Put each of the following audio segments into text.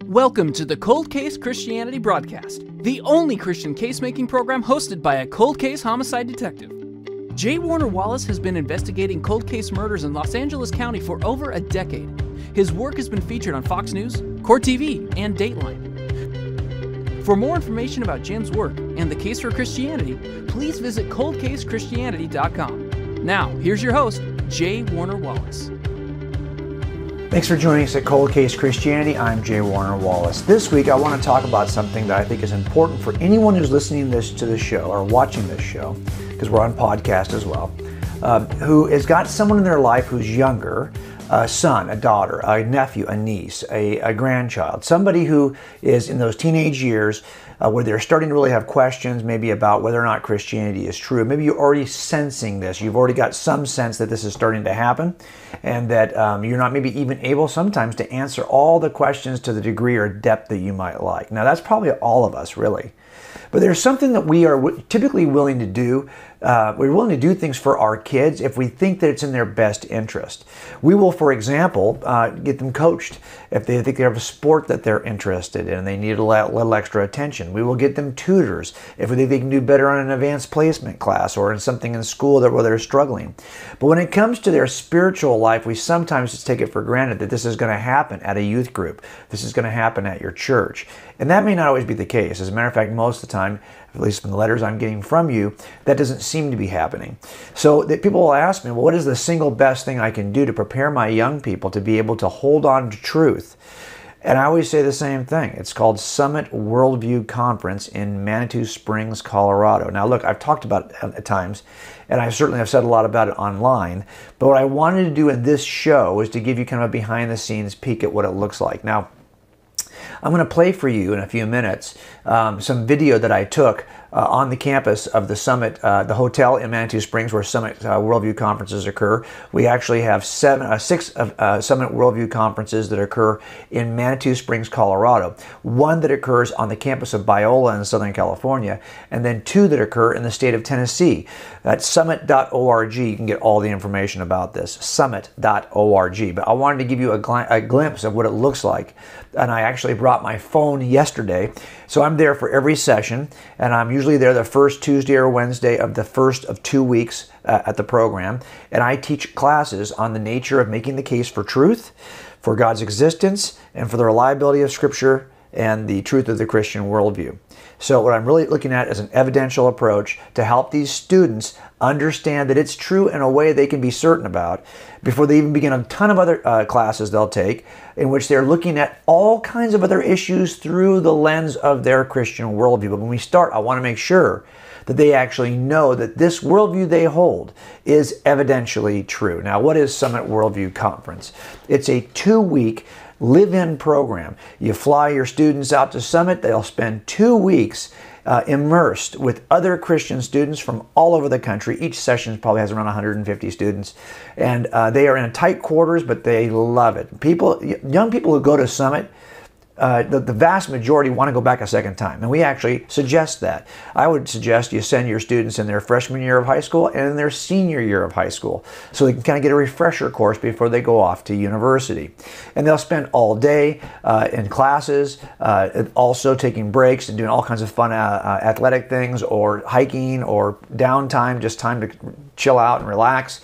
Welcome to the Cold Case Christianity broadcast, the only Christian case-making program hosted by a cold case homicide detective. J. Warner Wallace has been investigating cold case murders in Los Angeles County for over a decade. His work has been featured on Fox News, Court TV, and Dateline. For more information about Jim's work and the case for Christianity, please visit coldcasechristianity.com. Now, here's your host, J. Warner Wallace. Thanks for joining us at Cold Case Christianity. I'm J. Warner Wallace. This week I want to talk about something that I think is important for anyone who's listening to this show or watching this show, because we're on podcast as well, who has got someone in their life who's younger, a son, a daughter, a nephew, a niece, a grandchild, somebody who is in those teenage years where they're starting to really have questions maybe about whether or not Christianity is true. Maybe you're already sensing this. You've already got some sense that this is starting to happen and that you're not maybe even able sometimes to answer all the questions to the degree or depth that you might like. Now, that's probably all of us, really. But there's something that we are typically willing to do. We're willing to do things for our kids if we think that it's in their best interest. We will, for example, get them coached if they think they have a sport that they're interested in and they need a little extra attention. We will get them tutors if we think they can do better on an advanced placement class or in something in school where they're struggling. But when it comes to their spiritual life, we sometimes just take it for granted that this is going to happen at a youth group. This is going to happen at your church. And that may not always be the case. As a matter of fact, most of the time, at least from the letters I'm getting from you, that doesn't seem to be happening. So that people will ask me, well, what is the single best thing I can do to prepare my young people to be able to hold on to truth? And I always say the same thing. It's called Summit Worldview Conference in Manitou Springs, Colorado. Now, look, I've talked about it at times, and I certainly have said a lot about it online. But what I wanted to do in this show is to give you kind of a behind-the-scenes peek at what it looks like. Now, I'm going to play for you in a few minutes some video that I took on the campus of the Summit, the hotel in Manitou Springs where Summit Worldview Conferences occur. We actually have six Summit Worldview Conferences that occur in Manitou Springs, Colorado. One that occurs on the campus of Biola in Southern California, and then two that occur in the state of Tennessee. That's summit.org. You can get all the information about this, summit.org. But I wanted to give you a glimpse of what it looks like. And I actually brought my phone yesterday. So I'm there for every session, and I'm usually there the first Tuesday or Wednesday of the first of 2 weeks at the program. And I teach classes on the nature of making the case for truth, for God's existence, and for the reliability of Scripture and the truth of the Christian worldview. So what I'm really looking at is an evidential approach to help these students understand that it's true in a way they can be certain about before they even begin a ton of other classes they'll take in which they're looking at all kinds of other issues through the lens of their Christian worldview. But when we start, I want to make sure that they actually know that this worldview they hold is evidentially true. Now, what is Summit Worldview Conference? It's a 2-week live-in program. You fly your students out to Summit. They'll spend 2 weeks immersed with other Christian students from all over the country. Each session probably has around 150 students. And they are in tight quarters, but they love it. Young people who go to Summit, the vast majority want to go back a second time. And we actually suggest that. I would suggest you send your students in their freshman year of high school and in their senior year of high school so they can kind of get a refresher course before they go off to university. And they'll spend all day in classes, also taking breaks and doing all kinds of fun athletic things or hiking or downtime, just time to chill out and relax.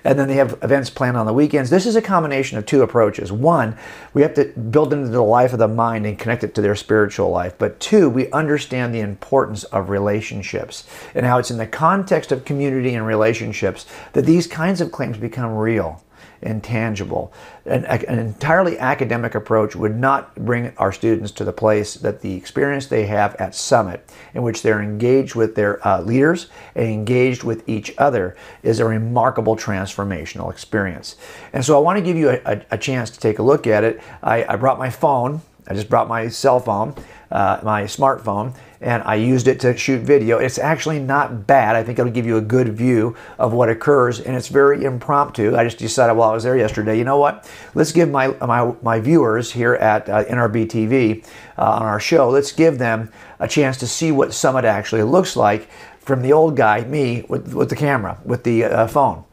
And then they have events planned on the weekends. This is a combination of two approaches. One, we have to build into the life of the mind and connect it to their spiritual life. But two, we understand the importance of relationships and how it's in the context of community and relationships that these kinds of claims become real and tangible. An entirely academic approach would not bring our students to the place that the experience they have at Summit, in which they're engaged with their leaders and engaged with each other, is a remarkable transformational experience. And so I want to give you a chance to take a look at it. I brought my phone. I just brought my cell phone, my smartphone, and I used it to shoot video. It's actually not bad. I think it'll give you a good view of what occurs, and it's very impromptu. I just decided while I was there yesterday, you know what? Let's give my viewers here at NRB TV on our show, let's give them a chance to see what Summit actually looks like from the old guy, me, with the camera, with the phone.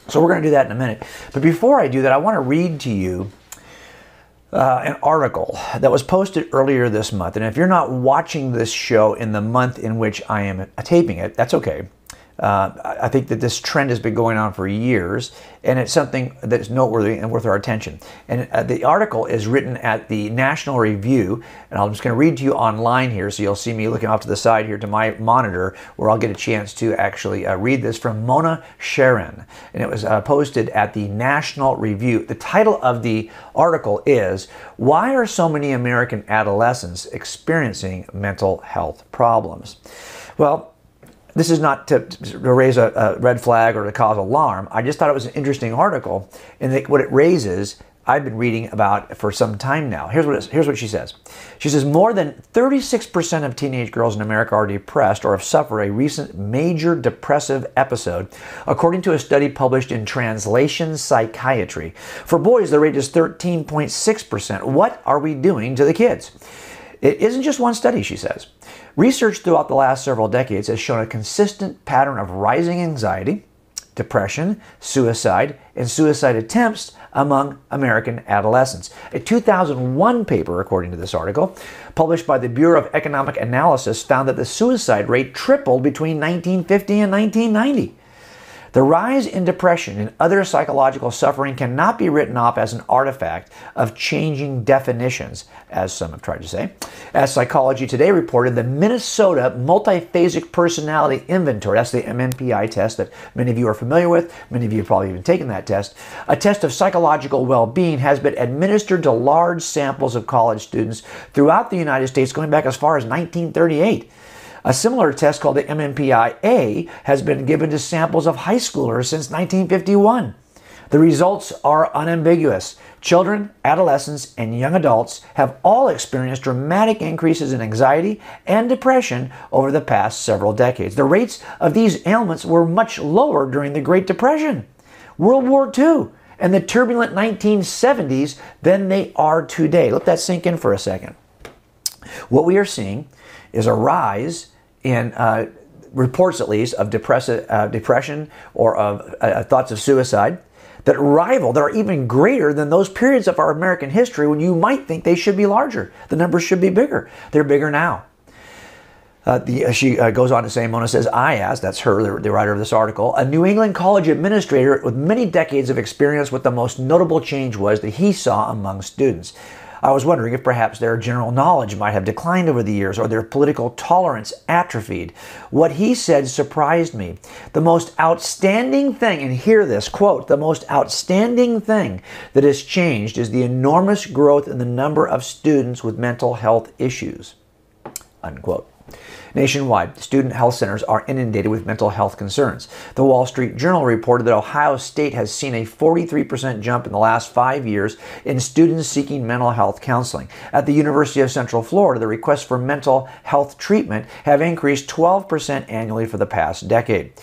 So we're going to do that in a minute. But before I do that, I want to read to you an article that was posted earlier this month. And if you're not watching this show in the month in which I am taping it, that's okay. I think that this trend has been going on for years, and it's something that is noteworthy and worth our attention. And the article is written at the National Review, and I'm just going to read to you online here, so you'll see me looking off to the side here to my monitor, where I'll get a chance to actually read this from Mona Sharon. And it was posted at the National Review. The title of the article is, "Why Are So Many American Adolescents Experiencing Mental Health Problems?" Well, this is not to raise a red flag or to cause alarm. I just thought it was an interesting article, and what it raises, I've been reading about for some time now. Here's what she says. She says, more than 36% of teenage girls in America are depressed or have suffered a recent major depressive episode, according to a study published in Translation Psychiatry. For boys, the rate is 13.6%. What are we doing to the kids? It isn't just one study, she says. Research throughout the last several decades has shown a consistent pattern of rising anxiety, depression, suicide, and suicide attempts among American adolescents. A 2001 paper, according to this article, published by the Bureau of Economic Analysis, found that the suicide rate tripled between 1950 and 1990. The rise in depression and other psychological suffering cannot be written off as an artifact of changing definitions, as some have tried to say. As Psychology Today reported, the Minnesota Multiphasic Personality Inventory, that's the MMPI test that many of you are familiar with, many of you have probably even taken that test, a test of psychological well-being, has been administered to large samples of college students throughout the United States going back as far as 1938. A similar test called the MMPI-A has been given to samples of high schoolers since 1951. The results are unambiguous. Children, adolescents, and young adults have all experienced dramatic increases in anxiety and depression over the past several decades. The rates of these ailments were much lower during the Great Depression, World War II, and the turbulent 1970s than they are today. Let that sink in for a second. What we are seeing is a rise in reports, at least, of depression or of thoughts of suicide that are even greater than those periods of our American history when you might think they should be larger. The numbers should be bigger. They're bigger now. She goes on to say, Mona says, I asked, that's her, the writer of this article, a New England college administrator with many decades of experience, what the most notable change was that he saw among students. I was wondering if perhaps their general knowledge might have declined over the years or their political tolerance atrophied. What he said surprised me. The most outstanding thing, and hear this, quote, the most outstanding thing that has changed is the enormous growth in the number of students with mental health issues, unquote. Nationwide, student health centers are inundated with mental health concerns. The Wall Street Journal reported that Ohio State has seen a 43% jump in the last 5 years in students seeking mental health counseling. At the University of Central Florida, the requests for mental health treatment have increased 12% annually for the past decade.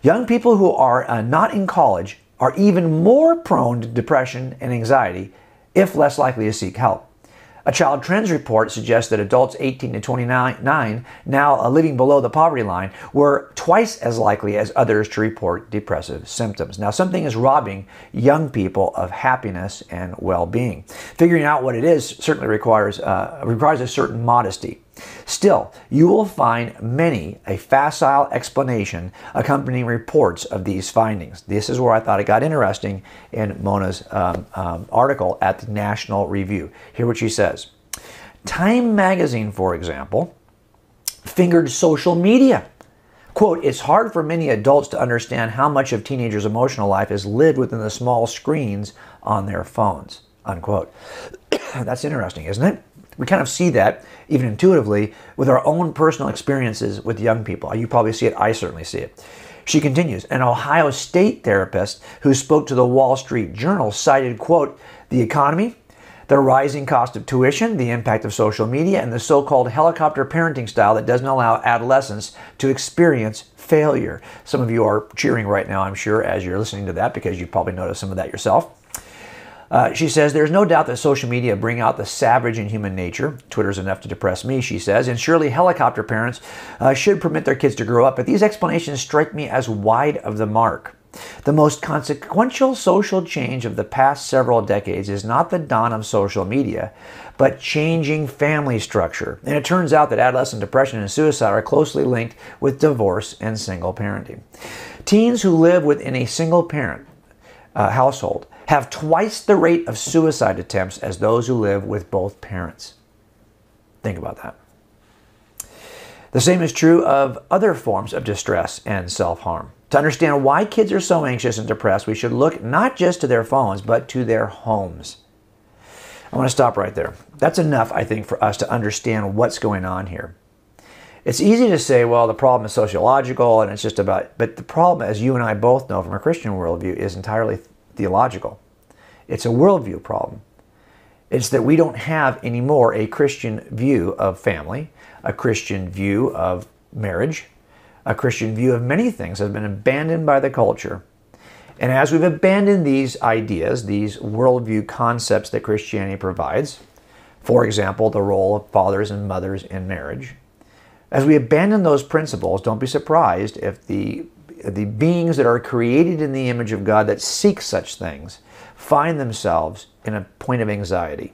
Young people who are not in college are even more prone to depression and anxiety, if less likely to seek help. A Child Trends report suggests that adults 18 to 29 now living below the poverty line were twice as likely as others to report depressive symptoms. Now, something is robbing young people of happiness and well-being. Figuring out what it is certainly requires a certain modesty. Still, you will find many a facile explanation accompanying reports of these findings. This is where I thought it got interesting in Mona's article at the National Review. Hear what she says. Time magazine, for example, fingered social media. Quote, it's hard for many adults to understand how much of teenagers' emotional life is lived within the small screens on their phones, unquote. That's interesting, isn't it? We kind of see that, even intuitively, with our own personal experiences with young people. You probably see it. I certainly see it. She continues, an Ohio State therapist who spoke to the Wall Street Journal cited, quote, the economy, the rising cost of tuition, the impact of social media, and the so-called helicopter parenting style that doesn't allow adolescents to experience failure. Some of you are cheering right now, I'm sure, as you're listening to that, because you probably noticed some of that yourself. She says, there's no doubt that social media bring out the savage in human nature. Twitter's enough to depress me, she says, and surely helicopter parents should permit their kids to grow up, but these explanations strike me as wide of the mark. The most consequential social change of the past several decades is not the dawn of social media, but changing family structure. And it turns out that adolescent depression and suicide are closely linked with divorce and single parenting. Teens who live within a single parent household have twice the rate of suicide attempts as those who live with both parents. Think about that. The same is true of other forms of distress and self-harm. To understand why kids are so anxious and depressed, we should look not just to their phones, but to their homes. I want to stop right there. That's enough, I think, for us to understand what's going on here. It's easy to say, well, the problem is sociological and it's just about, but the problem, as you and I both know from a Christian worldview, is entirely theological. It's a worldview problem. It's that we don't have anymore a Christian view of family, a Christian view of marriage, a Christian view of many things has been abandoned by the culture. And as we've abandoned these ideas, these worldview concepts that Christianity provides, for example, the role of fathers and mothers in marriage, as we abandon those principles, don't be surprised if the beings that are created in the image of God that seek such things find themselves in a point of anxiety.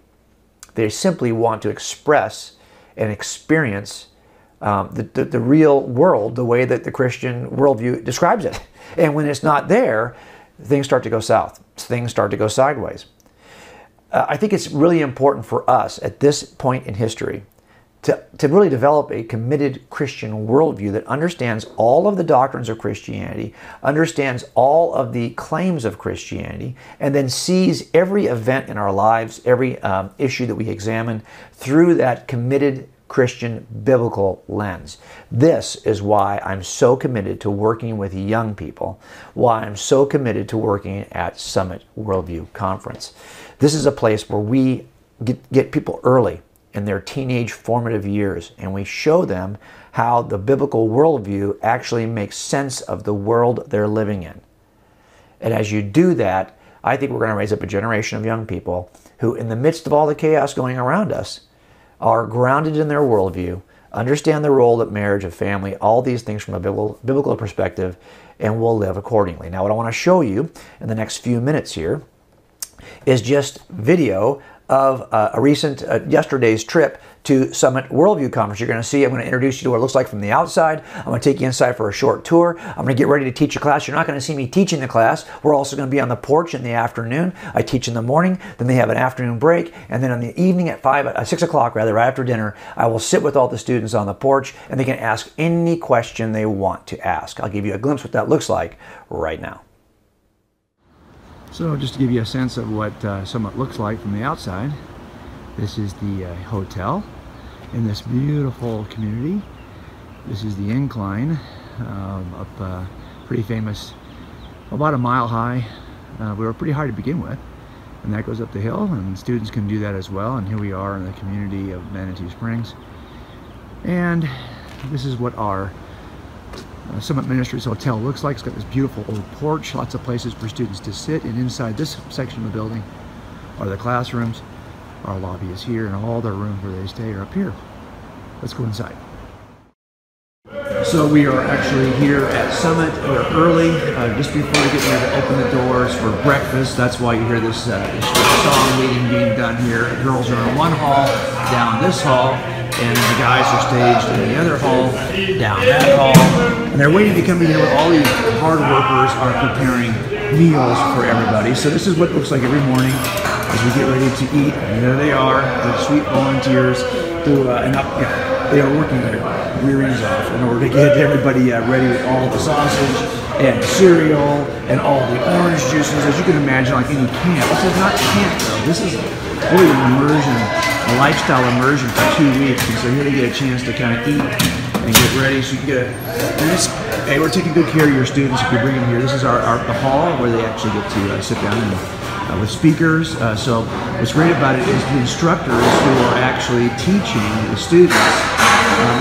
They simply want to express and experience the real world the way that the Christian worldview describes it. And when it's not there, things start to go south. Things start to go sideways. I think it's really important for us at this point in history to really develop a committed Christian worldview that understands all of the doctrines of Christianity, understands all of the claims of Christianity, and then sees every event in our lives, every issue that we examine through that committed Christian biblical lens. This is why I'm so committed to working with young people, why I'm so committed to working at Summit Worldview Conference. This is a place where we get people early in their teenage formative years, and we show them how the biblical worldview actually makes sense of the world they're living in. And as you do that, I think we're going to raise up a generation of young people who, in the midst of all the chaos going around us, are grounded in their worldview, understand the role of marriage, of family, all these things from a biblical perspective, and will live accordingly. Now, what I want to show you in the next few minutes here is just video of a recent, yesterday's trip to Summit Worldview Conference. You're going to see, I'm going to introduce you to what it looks like from the outside. I'm going to take you inside for a short tour. I'm going to get ready to teach a class. You're not going to see me teaching the class. We're also going to be on the porch in the afternoon. I teach in the morning, then they have an afternoon break, and then in the evening at 6 o'clock, rather, right after dinner, I will sit with all the students on the porch, and they can ask any question they want to ask. I'll give you a glimpse what that looks like right now. So just to give you a sense of what Summit looks like from the outside, this is the hotel in this beautiful community. This is the incline up pretty famous, about a mile high. We were pretty high to begin with, and that goes up the hill, and students can do that as well. And here we are in the community of Manitou Springs, and this is what our Summit Ministries Hotel looks like. It's got this beautiful old porch, lots of places for students to sit, and inside this section of the building are the classrooms. Our lobby is here, and all their rooms where they stay are up here. Let's go inside. So we are actually here at Summit. We're early, just before we get ready to open the doors for breakfast. That's why you hear this song leading being done here. The girls are in one hall, down this hall, and the guys are staged in the other hall, down that hall. And they're waiting to come in here with all these hard workers are preparing meals for everybody. So this is what it looks like every morning as we get ready to eat. And there they are, the sweet volunteers who, they are working their rear ends off in order to get everybody ready with all the sausage and cereal and all the orange juices. As you can imagine, like any camp. This is not camp though. This is really an immersion, a lifestyle immersion for 2 weeks. And so here they get a chance to kind of eat and get ready. So you can get hey, we're taking good care of your students if you bring them here. This is the hall where they actually get to sit down and with speakers. So what's great about it is the instructors who are actually teaching the students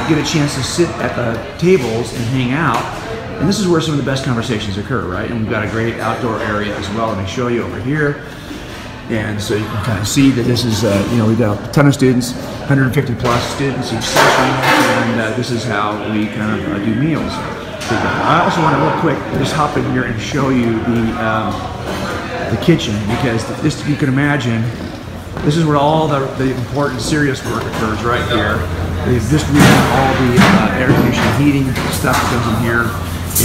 get a chance to sit at the tables and hang out. And this is where some of the best conversations occur, right? And we've got a great outdoor area as well. Let me show you over here. And so you can kind of see that this is, we've got a ton of students, 150 plus students each session, and this is how we kind of do meals. I also want to real quick just hop in here and show you the kitchen, because this, you can imagine, this is where all the important serious work occurs right here. They've distributed all the air conditioning, heating stuff that goes in here,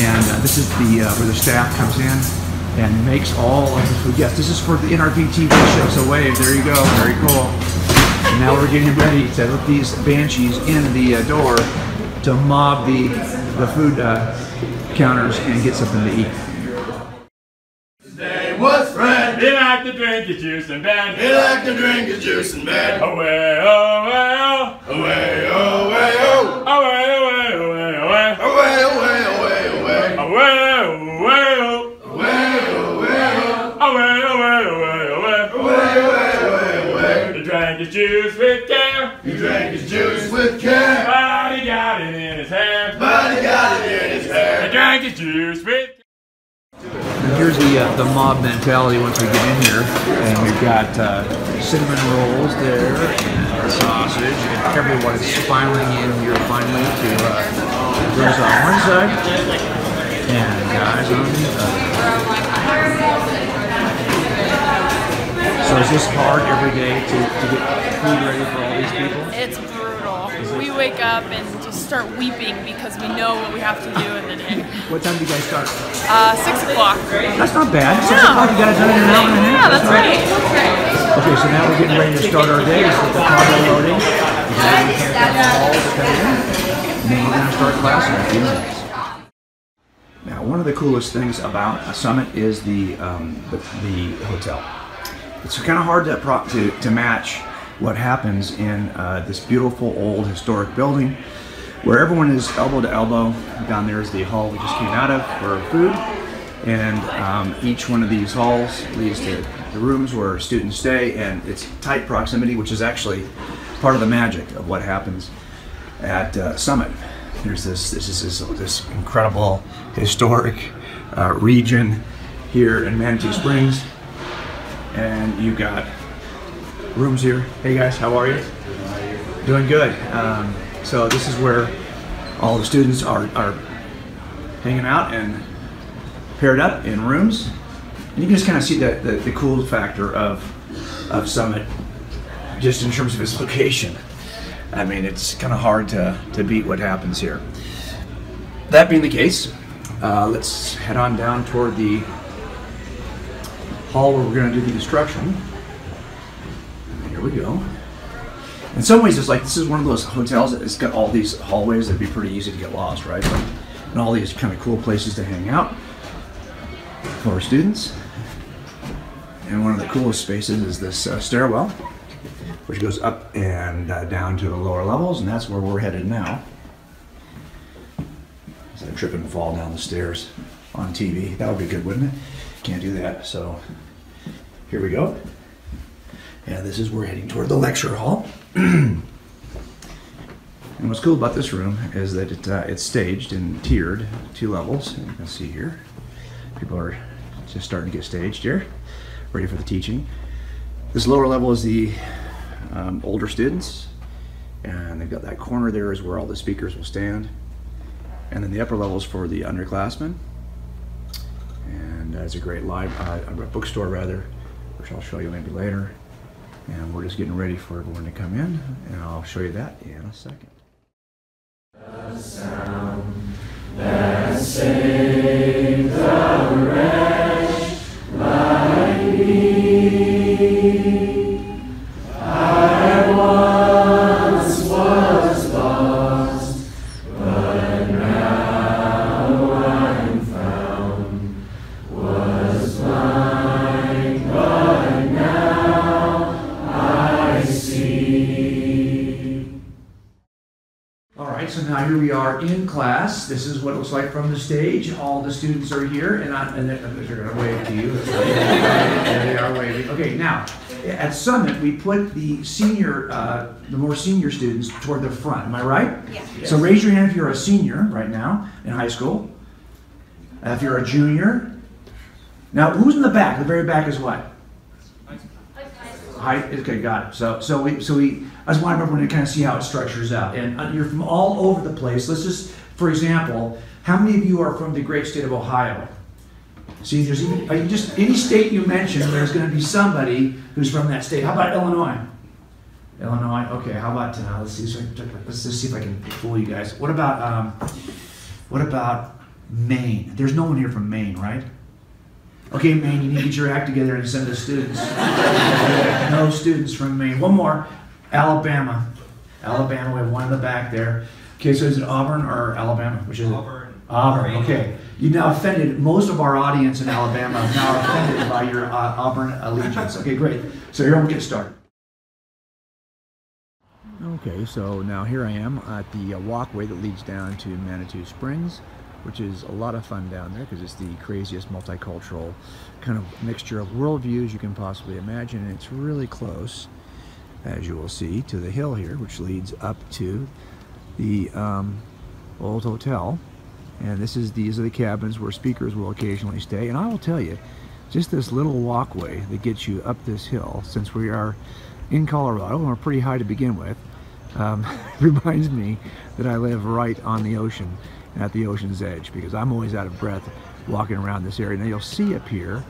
and this is where the staff comes in and makes all of the food. Yes, this is for the NRP TV show, so wave, there you go, very cool. And now we're getting ready to let these banshees in the door to mob the food counters and get something to eat. His name was Fred. He liked to drink his juice in bed. He liked to drink his juice in bed. Away, away, oh. Away, away, oh. Away, away, away, away. Away, away, away, away. Away, away, oh. Away, away, oh. Away, away, away, away. Away, away, away, away. He drank his juice with care. He drank his juice with care. But he got it in his hair. But he got it in his He hair. drank his juice with And here's the mob mentality once we get in here, and we've got cinnamon rolls there, and sausage, and everyone is filing in here finally to those on one side and guys on the other. So is this hard every day to get food ready for all these people? It's brutal. We wake up and just start weeping because we know what we have to do in the day. What time do you guys start? 6 o'clock. That's not bad. 6 o'clock, you got it done in an hour and a half. Yeah, that's right. Okay, so now we're getting ready to start our day. Let's get the cargo loading. And then we're going to start class in a few minutes. Now, one of the coolest things about Summit is the hotel. It's kind of hard to match what happens in this beautiful old historic building where everyone is elbow to elbow. Down there is the hall we just came out of for food, and each one of these halls leads to the rooms where students stay, and it's tight proximity, which is actually part of the magic of what happens at Summit. There's this incredible historic region here in Manitou Springs, and you've got rooms here. Hey guys, how are you? Doing good. So this is where all the students are hanging out and paired up in rooms. And you can just kind of see the cool factor of Summit, just in terms of its location. I mean, it's kind of hard to beat what happens here. That being the case, let's head on down toward the hall where we're going to do the instruction. Here we go. In some ways, it's like this is one of those hotels that it's got all these hallways that'd be pretty easy to get lost, right? And all these kind of cool places to hang out for our students. And one of the coolest spaces is this stairwell, which goes up and down to the lower levels, and that's where we're headed now. So I trip and fall down the stairs on TV. That would be good, wouldn't it? Can't do that, so here we go. Yeah, this is, we're heading toward the lecture hall. And what's cool about this room is that it's staged and tiered, 2 levels. And you can see here, people are just starting to get staged here, ready for the teaching. This lower level is the older students, and they've got that corner there is where all the speakers will stand. And then the upper level is for the underclassmen. And it's a great bookstore rather, which I'll show you maybe later. And we're just getting ready for everyone to come in, and I'll show you that in a second. The sound that saved a wretch like me. I once was lost, but now I'm found. Was blind, but now I see. All right, so now here we are in class. This is what it looks like from the stage. All the students are here, and they're going to wave to you. They are waving. Okay, now at Summit, we put the more senior students toward the front. Am I right? Yeah. So raise your hand if you're a senior right now in high school. If you're a junior. Now, who's in the back? The very back is what? High. Okay, got it. So we. I just want everyone to kind of see how it structures out. And you're from all over the place. Let's just, for example, How many of you are from the great state of Ohio? See, there's even, any state you mention, there's going to be somebody who's from that state. How about Illinois? Illinois, okay. How about let's just see if I can fool you guys. What about Maine? There's no one here from Maine, right? Okay, Maine, you need to get your act together and send us students. No students from Maine. One more, Alabama. Alabama, we have one in the back there. Okay, so is it Auburn or Alabama? Which is it? Auburn, okay. You've now offended most of our audience in Alabama, now offended by your Auburn allegiance. Okay, great. So here we'll get started. Okay, so now here I am at the walkway that leads down to Manitou Springs, which is a lot of fun down there because it's the craziest multicultural kind of mixture of worldviews you can possibly imagine, and it's really close, as you will see, to the hill here, which leads up to the old hotel. And these are the cabins where speakers will occasionally stay. And I will tell you, just this little walkway that gets you up this hill, since we are in Colorado and we're pretty high to begin with, reminds me that I live right on the ocean, at the ocean's edge, because I'm always out of breath walking around this area. Now you'll see up here,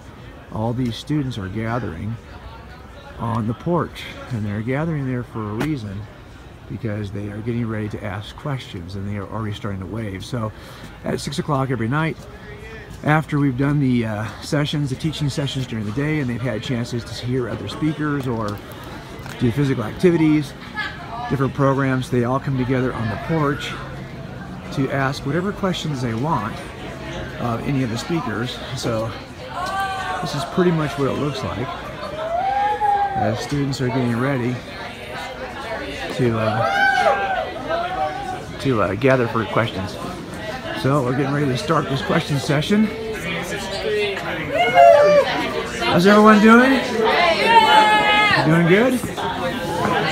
all these students are gathering on the porch, and they're gathering there for a reason, because they are getting ready to ask questions, and they are already starting to wave. So at 6 o'clock every night, after we've done the sessions, the teaching sessions during the day, and they've had chances to hear other speakers or do physical activities, different programs, they all come together on the porch to ask whatever questions they want of any of the speakers. So this is pretty much what it looks like as students are getting ready to gather for questions. So we're getting ready to start this question session. How's everyone doing? Doing good?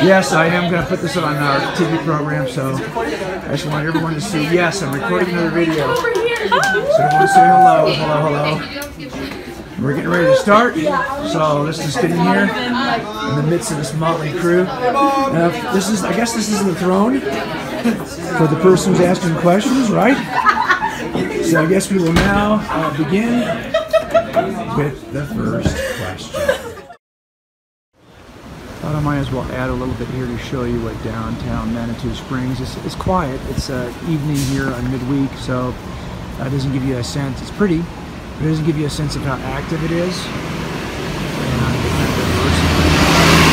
Yes, I am going to put this on our TV program, so I just want everyone to see, yes, I'm recording another video. So everyone say hello, hello, hello. We're getting ready to start, so let's just get in here in the midst of this motley crew. I guess this is the throne for the person who's asking questions, right? So I guess we will now begin with the first question. Thought I might as well add a little bit here to show you what downtown Manitou Springs is. It's quiet. It's evening here on midweek, so it doesn't give you a sense. It's pretty, but it doesn't give you a sense of how active it is. And the kind of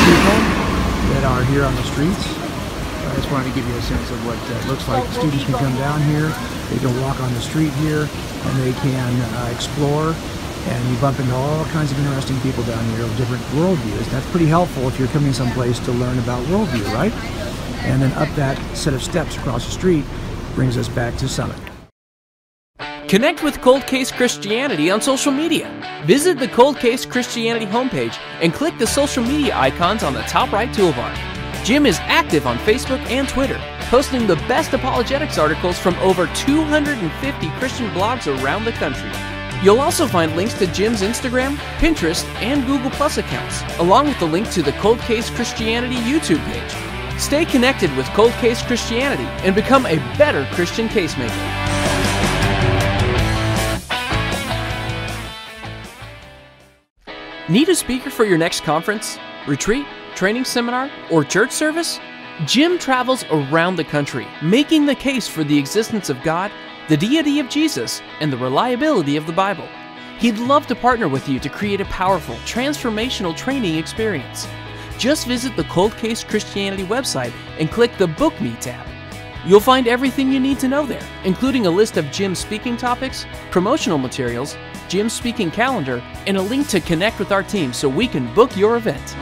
people that are here on the streets. I just wanted to give you a sense of what it looks like. The students can come down here, they can walk on the street here, and they can explore. And you bump into all kinds of interesting people down here of different worldviews. That's pretty helpful if you're coming someplace to learn about worldview, right? And then up that set of steps across the street brings us back to Summit. Connect with Cold Case Christianity on social media. Visit the Cold Case Christianity homepage and click the social media icons on the top right toolbar. Jim is active on Facebook and Twitter, posting the best apologetics articles from over 250 Christian blogs around the country. You'll also find links to Jim's Instagram, Pinterest, and Google Plus accounts, along with the link to the Cold Case Christianity YouTube page. Stay connected with Cold Case Christianity and become a better Christian casemaker. Need a speaker for your next conference, retreat, training seminar, or church service? Jim travels around the country, making the case for the existence of God, the deity of Jesus, and the reliability of the Bible. He'd love to partner with you to create a powerful, transformational training experience. Just visit the Cold Case Christianity website and click the Book Me tab. You'll find everything you need to know there, including a list of Jim's speaking topics, promotional materials, Jim's speaking calendar, and a link to connect with our team so we can book your event.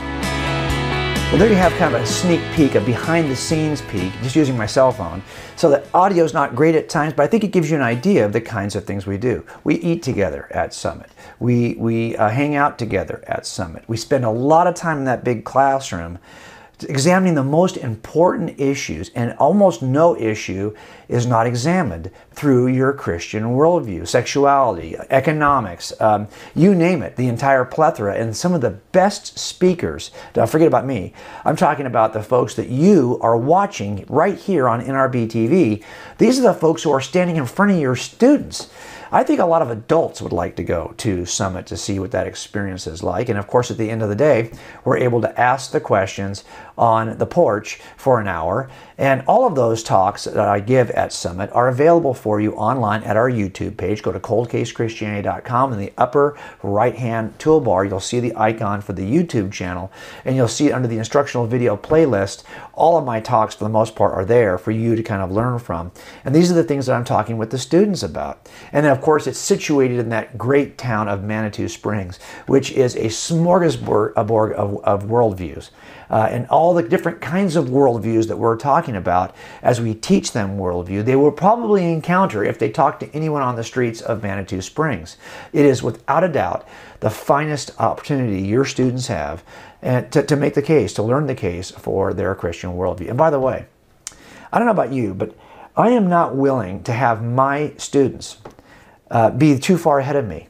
Well, there you have kind of a sneak peek, a behind-the-scenes peek, just using my cell phone. So the audio is not great at times, but I think it gives you an idea of the kinds of things we do. We eat together at Summit. We hang out together at Summit. We spend a lot of time in that big classroom examining the most important issues, and almost no issue is not examined through your Christian worldview. Sexuality, economics, you name it, the entire plethora. And some of the best speakers, don't forget about me, I'm talking about the folks that you are watching right here on NRB TV. These are the folks who are standing in front of your students. I think a lot of adults would like to go to Summit to see what that experience is like. And of course, at the end of the day, we're able to ask the questions on the porch for an hour. And all of those talks that I give at Summit are available for you online at our YouTube page. Go to coldcasechristianity.com. In the upper right-hand toolbar, you'll see the icon for the YouTube channel, and you'll see under the instructional video playlist, all of my talks for the most part are there for you to kind of learn from. And these are the things that I'm talking with the students about. And then, of course, it's situated in that great town of Manitou Springs, which is a smorgasbord of worldviews. And all the different kinds of worldviews that we're talking about as we teach them worldview, they will probably encounter if they talk to anyone on the streets of Manitou Springs. It is without a doubt the finest opportunity your students have to make the case, to learn the case for their Christian worldview. And by the way, I don't know about you, but I am not willing to have my students be too far ahead of me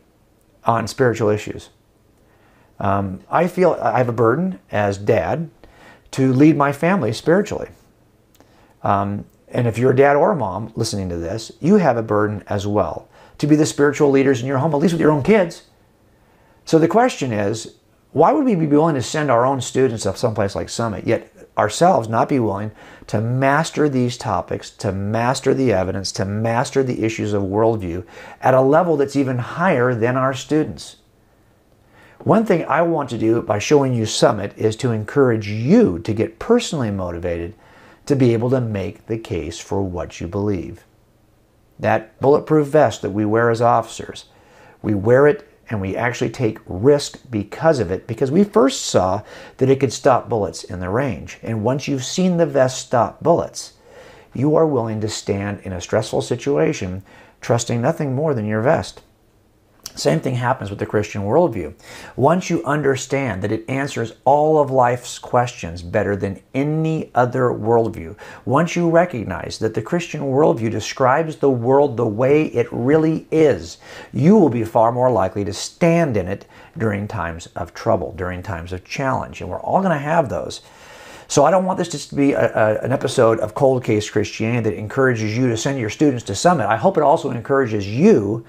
on spiritual issues. I feel I have a burden as dad to lead my family spiritually. And if you're a dad or a mom listening to this, you have a burden as well to be the spiritual leaders in your home, at least with your own kids. So the question is, why would we be willing to send our own students to someplace like Summit, yet ourselves not be willing to master these topics, to master the evidence, to master the issues of worldview at a level that's even higher than our students? One thing I want to do by showing you Summit is to encourage you to get personally motivated to be able to make the case for what you believe. That bulletproof vest that we wear as officers, we wear it and we actually take risk because of it, because we first saw that it could stop bullets in the range. And once you've seen the vest stop bullets, you are willing to stand in a stressful situation, trusting nothing more than your vest. Same thing happens with the Christian worldview. Once you understand that it answers all of life's questions better than any other worldview, once you recognize that the Christian worldview describes the world the way it really is, you will be far more likely to stand in it during times of trouble, during times of challenge. And we're all going to have those. So I don't want this just to be an episode of Cold Case Christianity that encourages you to send your students to Summit. I hope it also encourages you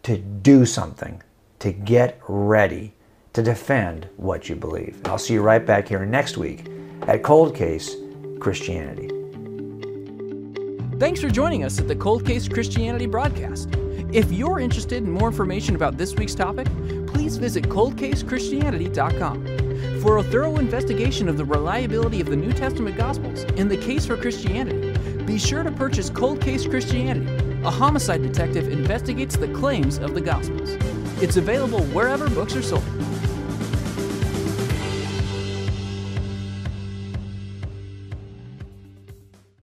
to do something, to get ready, to defend what you believe. And I'll see you right back here next week at Cold Case Christianity. Thanks for joining us at the Cold Case Christianity broadcast. If you're interested in more information about this week's topic, please visit coldcasechristianity.com. For a thorough investigation of the reliability of the New Testament Gospels and the case for Christianity, be sure to purchase Cold Case Christianity. A homicide detective investigates the claims of the Gospels. It's available wherever books are sold.